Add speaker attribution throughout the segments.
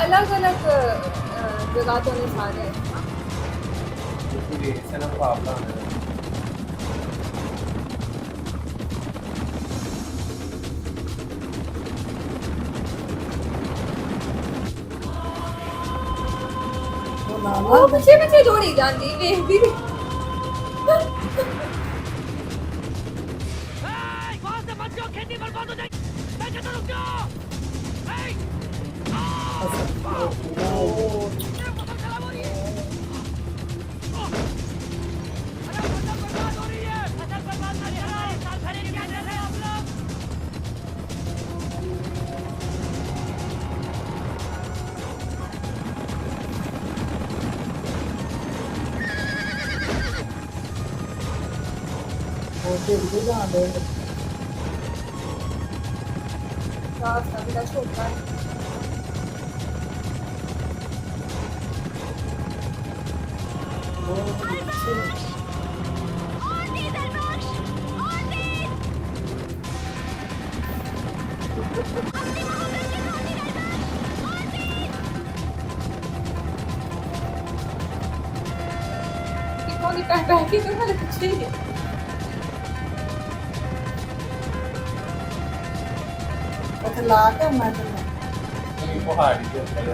Speaker 1: अलग अलग जगह तो नहीं सारे वो पीछे पीछे जोड़ी जाती ਵੇਖਦੀ ਵੀ
Speaker 2: वहां से मत जाओ, खेती बर्बाद हो जाएगी। मैं कहता रुक जाओ। फसल खराब हो रही है। अरे फसल बर्बाद हो रही है। फसल बर्बाद मत करो, साल भर क्या कर रहे हो आप लोग?
Speaker 1: रास्ता बड़ा छोटा है कितनों की पैकी तो मेरे पीछे ही है
Speaker 3: ला के मैं
Speaker 4: पहाड़ी के ऊपर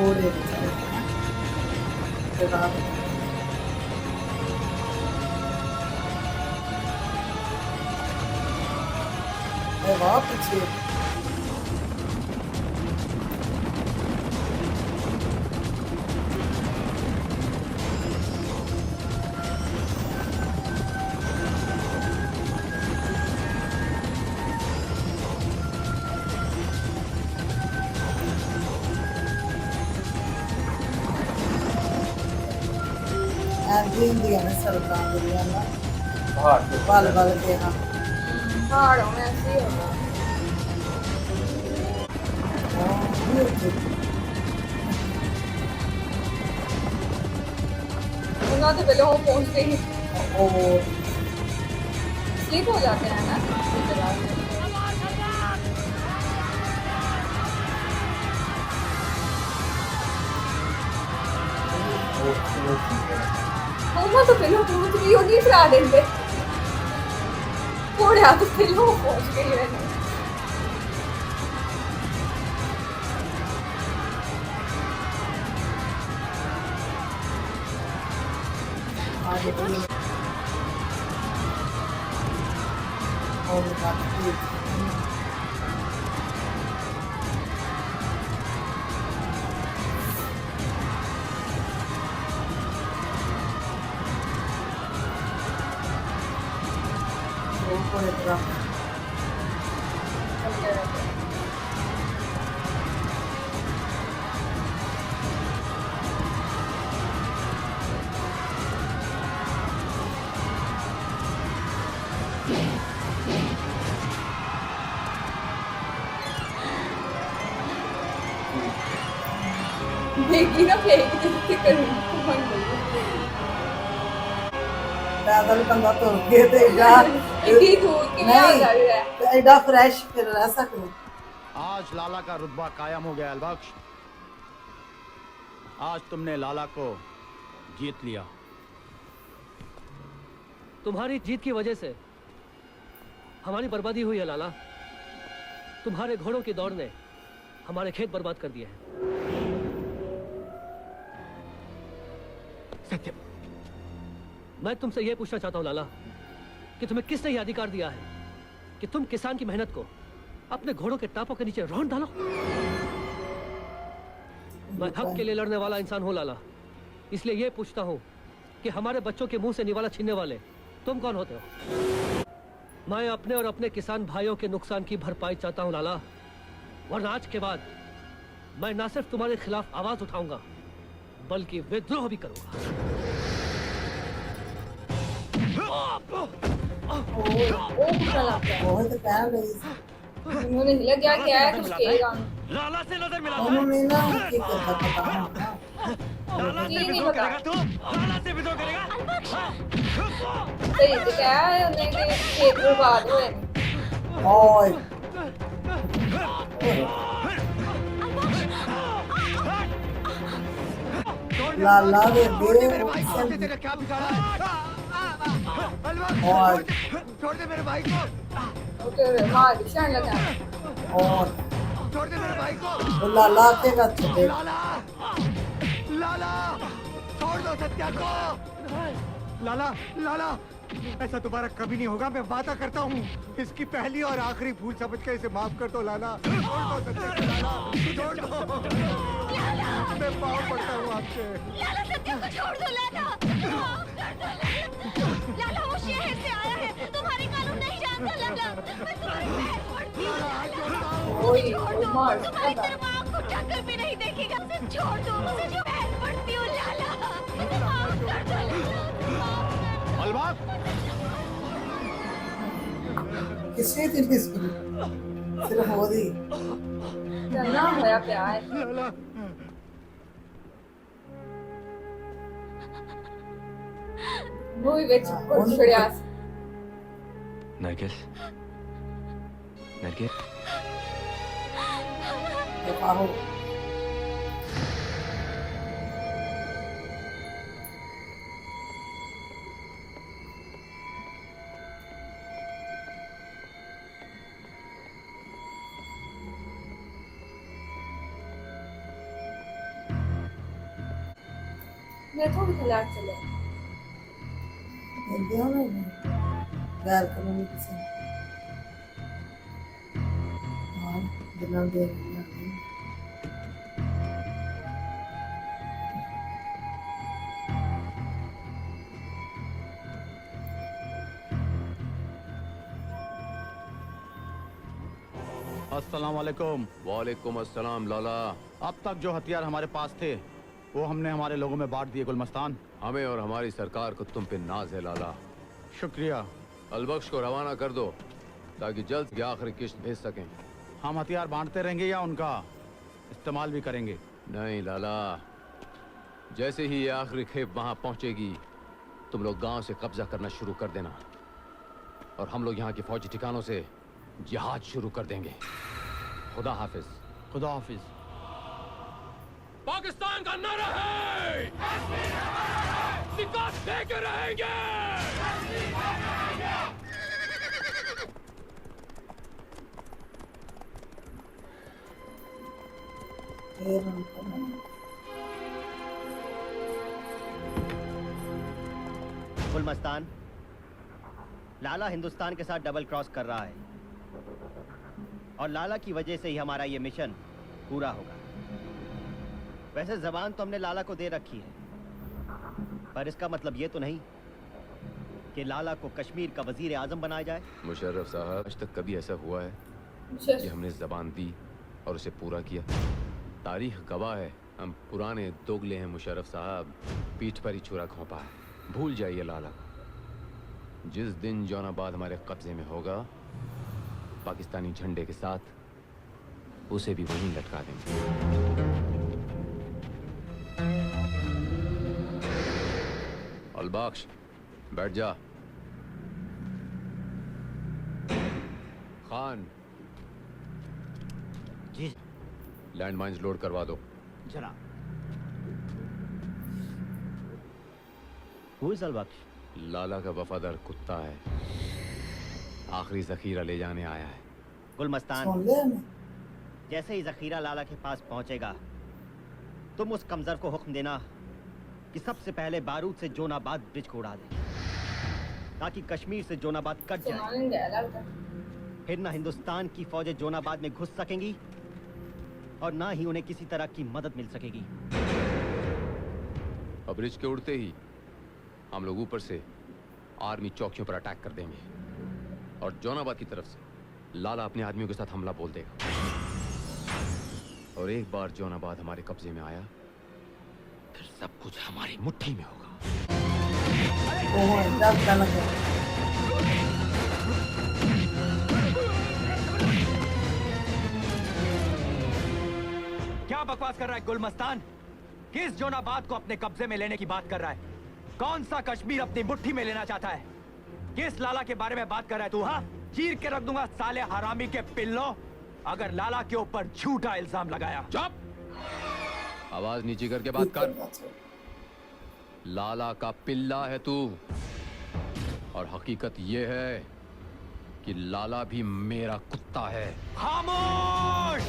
Speaker 3: घोड़े वाह पीछे ऐसी होंगी ना सड़क पल पल के हाँ
Speaker 1: पहाड़ों में ऐसे ही होता उन्होंने तो पहले वो पहुंचते ही स्लिप हो जाते हैं ना उन्होंने तो पहले पहुंच गई और नहीं फिरा देंगे थोड़े तो पहले वो पहुंच गई है
Speaker 3: आगे और
Speaker 1: फेंकी ना फेंकी जिससे करूँ
Speaker 3: पैदल बंदा तुर के ते एडा
Speaker 1: इतनी दूर के लिए आ जा रहा है
Speaker 3: एडा फ्रेश फिर रह सकते
Speaker 5: आज लाला का रुतबा कायम हो गया अलबख्श। आज तुमने लाला को जीत लिया।
Speaker 2: तुम्हारी जीत की वजह से हमारी बर्बादी हुई है लाला। तुम्हारे घोड़ों की दौड़ ने हमारे खेत बर्बाद कर दिए हैं। सत्यम, मैं तुमसे यह पूछना चाहता हूं लाला कि तुम्हें किसने यह अधिकार दिया है कि तुम किसान की मेहनत को अपने घोड़ों के टापों के नीचे रौंद डालो। मैं हक के लिए लड़ने वाला इंसान हूं लाला, इसलिए यह पूछता हूं कि हमारे बच्चों के मुंह से निवाला छीनने वाले तुम कौन होते हो? मैं अपने और अपने किसान भाइयों के नुकसान की भरपाई चाहता हूं लाला। वरना आज के बाद मैं ना सिर्फ तुम्हारे खिलाफ आवाज उठाऊंगा बल्कि विद्रोह भी करूंगा।
Speaker 1: ओ कुछ लगता है
Speaker 3: वो तो कह रही
Speaker 1: उन्होंने हिला क्या क्या है कुछ कहेगा
Speaker 2: लाला से नजर मिला
Speaker 3: उन्होंने ना कि करता पता
Speaker 2: लाला
Speaker 1: से विद्रोह करेगा
Speaker 2: तू? लाला से विद्रोह करेगा?
Speaker 1: सही से क्या है उन्हें के खेत बर्बाद हुए
Speaker 3: ओए लाला दे दे
Speaker 5: क्या बिगाड़ा?
Speaker 3: और
Speaker 5: छोड़ दे मेरे भाई को,
Speaker 1: ओके मार दिशान लगा
Speaker 3: और
Speaker 5: छोड़ दे मेरे भाई को।
Speaker 3: वो लाला के का छे
Speaker 5: लाला, लाला, छोड़ दो सत्या को। लाला, लाला, ऐसा दोबारा कभी नहीं होगा, मैं वादा करता हूँ। इसकी पहली और आखिरी भूल समझ कर इसे माफ कर दो लाला। छोड़ दो सत्या को लाला, छोड़ दो। मैं पाँव पड़ता हूँ आपसे।
Speaker 6: लाला सत्या को छोड़ दो लाला, माफ कर दो लाला। लाला वो शहर से आया है, तुम्हारे कानून नहीं जानता लाला। मैं तुम्हारी पैर पड़ती हूँ लाला।
Speaker 1: ओए
Speaker 6: छोड़ दो,
Speaker 1: मार
Speaker 6: तुम्हारी तरफ आँख को टक्कर भी नहीं देखेगा। उसे छोड़ दो, उसे जो पैर पड़ती हूँ लाला। माफ कर दो लाला।
Speaker 5: अलबाग,
Speaker 3: किसने तेरी सिर्फ हो दी
Speaker 1: चलना होया प्यार
Speaker 5: लाला,
Speaker 1: वो भी बेच कुछ छड़िया
Speaker 7: नरगिस, नरगिस,
Speaker 3: देखो
Speaker 1: मैं थोड़ी खिलाड़ चले
Speaker 3: इंडिया में गैर कानूनी किसी और बिना दे
Speaker 5: अस्सलाम वालेकुम।
Speaker 7: वालेकुम अस्सलाम लाला।
Speaker 5: अब तक जो हथियार हमारे पास थे वो हमने हमारे लोगों में बांट दिए गुलमस्तान।
Speaker 7: हमें और हमारी सरकार को तुम पे नाज है लाला।
Speaker 5: शुक्रिया।
Speaker 7: अलबख्श को रवाना कर दो ताकि जल्द की आखिरी किश्त भेज सकें।
Speaker 5: हम हथियार बांटते रहेंगे या उनका इस्तेमाल भी करेंगे?
Speaker 7: नहीं लाला, जैसे ही ये आखिरी खेप वहां पहुंचेगी तुम लोग गांव से कब्जा करना शुरू कर देना और हम लोग यहाँ के फौजी ठिकानों से जिहाद शुरू कर देंगे। खुदा हाफिज।
Speaker 5: खुदा हाफिज।
Speaker 2: पाकिस्तान का नारा है, विकास देके रहेंगे।
Speaker 8: गुलमस्तान, लाला हिंदुस्तान के साथ डबल क्रॉस कर रहा है और लाला की वजह से ही हमारा ये मिशन पूरा होगा। वैसे जबान तो हमने लाला को दे रखी है, पर इसका मतलब ये तो नहीं कि लाला को कश्मीर का वजीर आजम बनाया जाए।
Speaker 7: मुशर्रफ साहब, आज तक कभी ऐसा हुआ है कि हमने जबान दी और उसे पूरा किया? तारीख गवाह है, हम पुराने दोगले हैं मुशर्रफ साहब। पीठ पर ही छुरा घोंपा है। भूल जाइए लाला, जिस दिन जौनाबाद हमारे कब्जे में होगा पाकिस्तानी झंडे के साथ उसे भी वहीं लटका देंगे। अलबख्श, बैठ जा। खान,
Speaker 8: जी
Speaker 7: लैंड माइंस लोड करवा दो।
Speaker 8: जनाब। Who is Al-Baksh?
Speaker 7: लाला का वफादार कुत्ता है, आखिरी जखीरा ले जाने आया है।
Speaker 8: गुलमस्तान,
Speaker 3: सुन ले हमें
Speaker 8: जैसे ही जखीरा लाला के पास पहुंचेगा तुम उस कमजर को हुक्म देना कि सबसे पहले बारूद से जोनाबाद ब्रिज को उड़ा दे ताकि कश्मीर से जोनाबाद कट जाए। फिर ना हिंदुस्तान की फौजें जोनाबाद में घुस सकेंगी और ना ही उन्हें किसी तरह की मदद मिल सकेगी।
Speaker 7: अब ब्रिज के उड़ते ही हम लोग ऊपर से आर्मी चौकियों पर अटैक कर देंगे और जोनाबाद की तरफ से लाला अपने आदमियों के साथ हमला बोल देगा। और एक बार जोनाबाद हमारे कब्जे में आया, फिर सब कुछ हमारी मुट्ठी में होगा।
Speaker 3: ओहो एकदम गलत है।
Speaker 5: क्या बकवास कर रहा है गुलमस्तान? किस जोनाबाद को अपने कब्जे में लेने की बात कर रहा है? कौन सा कश्मीर अपनी मुट्ठी में लेना चाहता है? किस लाला के बारे में बात कर रहा है तू? हाँ, चीर के रख दूंगा साले हरामी के पिल्लो, अगर लाला के ऊपर झूठा इल्जाम लगाया।
Speaker 7: चुप! आवाज नीचे करके बात कर। लाला का पिल्ला है तू, और हकीकत ये है कि लाला भी मेरा कुत्ता है।
Speaker 5: खामोश!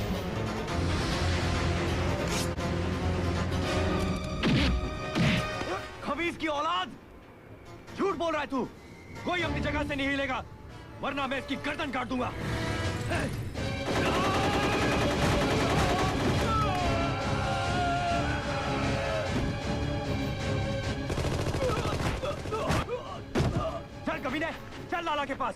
Speaker 5: खबीज की औलाद, झूठ बोल रहा है तू। कोई अपनी जगह से नहीं हिलेगा, वरना मैं इसकी गर्दन काट दूंगा। चल कमीने, चल लाला के पास।